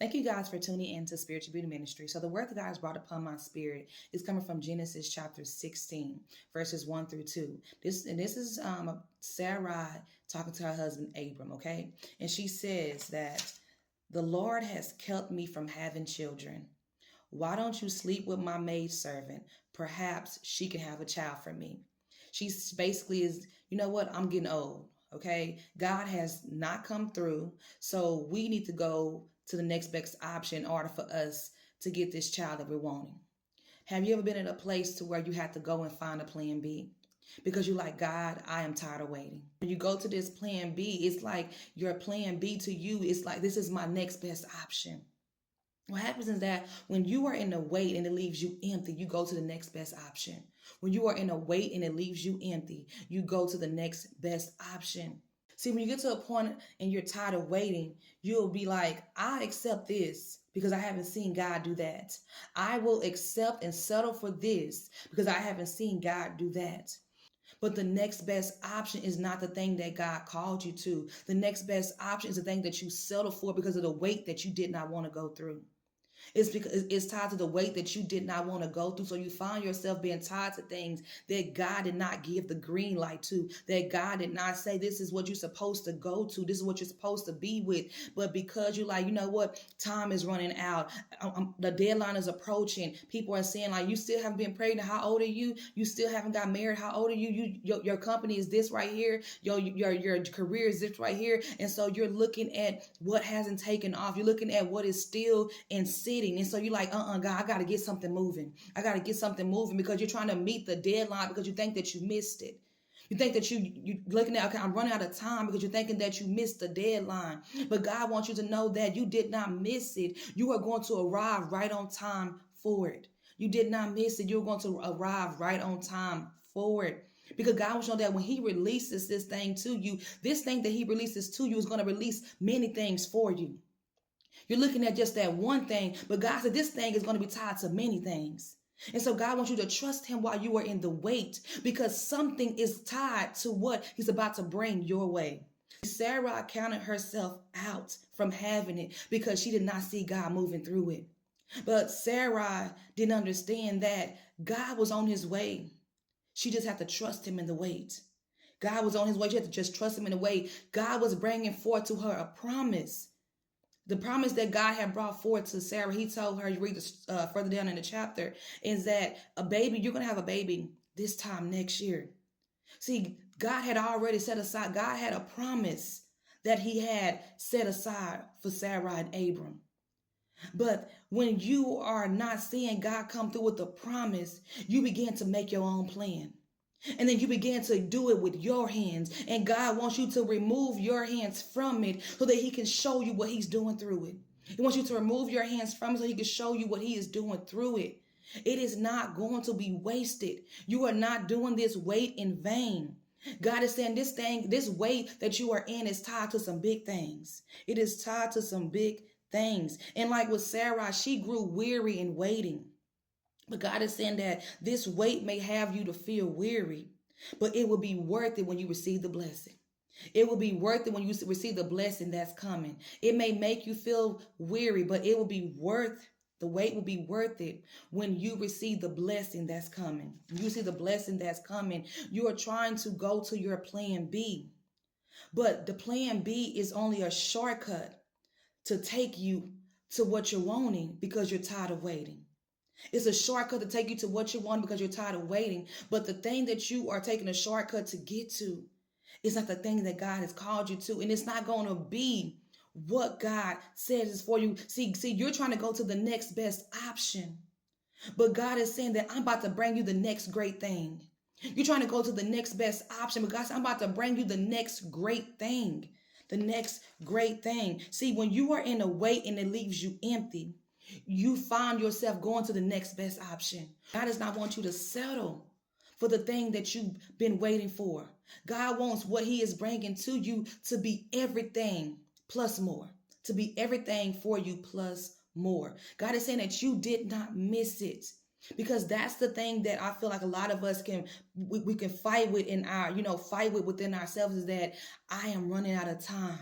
Thank you guys for tuning in to Spiritual Beauty Ministry. So the word that God has brought upon my spirit is coming from Genesis chapter 16, verses 1 through 2. This is Sarai talking to her husband Abram, okay? And she says that the Lord has kept me from having children. Why don't you sleep with my maidservant? Perhaps she can have a child for me. She basically is, you know what? I'm getting old. Okay. God has not come through. So we need to go to the next best option in order for us to get this child that we're wanting. Have you ever been in a place to where you had to go and find a plan B? Because you're like, God, I am tired of waiting. When you go to this plan B, it's like your plan B to you is like, this is my next best option. What happens is that when you are in a wait and it leaves you empty, you go to the next best option. When you are in a wait and it leaves you empty, you go to the next best option. See, when you get to a point and you're tired of waiting, you'll be like, I accept this because I haven't seen God do that. I will accept and settle for this because I haven't seen God do that. But the next best option is not the thing that God called you to. The next best option is the thing that you settle for because of the weight that you did not want to go through. It's because it's tied to the weight that you did not want to go through. So you find yourself being tied to things that God did not give the green light to, that God did not say, this is what you're supposed to go to. This is what you're supposed to be with. But because you're like, you know what? Time is running out. The deadline is approaching. People are saying like, you still haven't been pregnant. How old are you? You still haven't got married. How old are you? Your company is this right here. Your career is this right here. And so you're looking at what hasn't taken off. You're looking at what is still in sitting. And so you're like, God, I got to get something moving. I got to get something moving because you're trying to meet the deadline because you think that you missed it. You think that you looking at, okay, I'm running out of time because you're thinking that you missed the deadline. But God wants you to know that you did not miss it. You are going to arrive right on time for it. You did not miss it. You're going to arrive right on time for it. Because God wants you to know that when He releases this thing to you, this thing that He releases to you is going to release many things for you. You're looking at just that one thing, but God said this thing is going to be tied to many things. And so God wants you to trust Him while you are in the wait because something is tied to what He's about to bring your way. Sarah counted herself out from having it because she did not see God moving through it. But Sarah didn't understand that God was on His way. She just had to trust Him in the wait. God was on His way. She had to just trust Him in the wait. God was bringing forth to her a promise. The promise that God had brought forth to Sarah, He told her, you read this further down in the chapter, is that a baby, you're going to have a baby this time next year. See, God had already set aside, God had a promise that He had set aside for Sarah and Abram. But when you are not seeing God come through with the promise, you begin to make your own plan. And then you begin to do it with your hands. And God wants you to remove your hands from it so that He can show you what He's doing through it. He wants you to remove your hands from it so He can show you what He is doing through it. It is not going to be wasted. You are not doing this weight in vain. God is saying this weight that you are in is tied to some big things. It is tied to some big things. And like with Sarah, she grew weary in waiting. But God is saying that this weight may have you to feel weary, but it will be worth it when you receive the blessing. It will be worth it when you receive the blessing that's coming. It may make you feel weary, but it will be the wait will be worth it when you receive the blessing that's coming. You see the blessing that's coming. You are trying to go to your plan B, but the plan B is only a shortcut to take you to what you're wanting because you're tired of waiting. It's a shortcut to take you to what you want because you're tired of waiting. But the thing that you are taking a shortcut to get to is not the thing that God has called you to. And it's not going to be what God says is for you. See, you're trying to go to the next best option. But God is saying that I'm about to bring you the next great thing. You're trying to go to the next best option. But God said, I'm about to bring you the next great thing. The next great thing. See, when you are in a wait and it leaves you empty, you find yourself going to the next best option. God does not want you to settle for the thing that you've been waiting for. God wants what He is bringing to you to be everything plus more, to be everything for you plus more. God is saying that you did not miss it. Because that's the thing that I feel like a lot of us we can fight with in our, fight with within ourselves is that I am running out of time.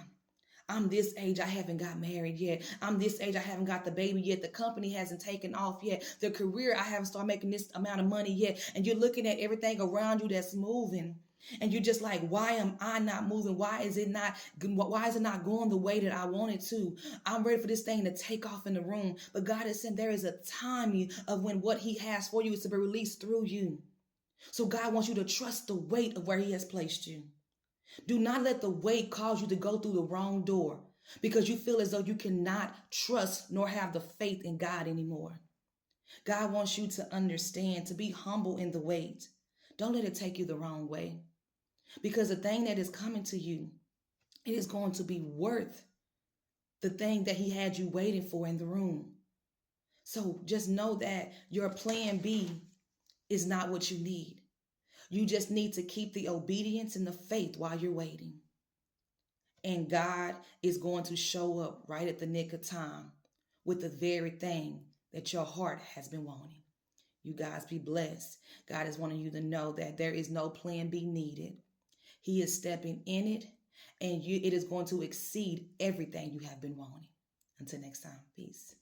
I'm this age, I haven't got married yet. I'm this age, I haven't got the baby yet. The company hasn't taken off yet. The career, I haven't started making this amount of money yet. And you're looking at everything around you that's moving. And you're just like, why am I not moving? Why is it not going the way that I want it to? I'm ready for this thing to take off in the room. But God is saying there is a timing of when what he has for you is to be released through you. So God wants you to trust the weight of where he has placed you. Do not let the weight cause you to go through the wrong door because you feel as though you cannot trust nor have the faith in God anymore. God wants you to understand, to be humble in the wait. Don't let it take you the wrong way, because the thing that is coming to you, it is going to be worth the thing that he had you waiting for in the room. So just know that your plan B is not what you need. You just need to keep the obedience and the faith while you're waiting. And God is going to show up right at the nick of time with the very thing that your heart has been wanting. You guys be blessed. God is wanting you to know that there is no plan B needed. He is stepping in it, and it is going to exceed everything you have been wanting. Until next time, peace.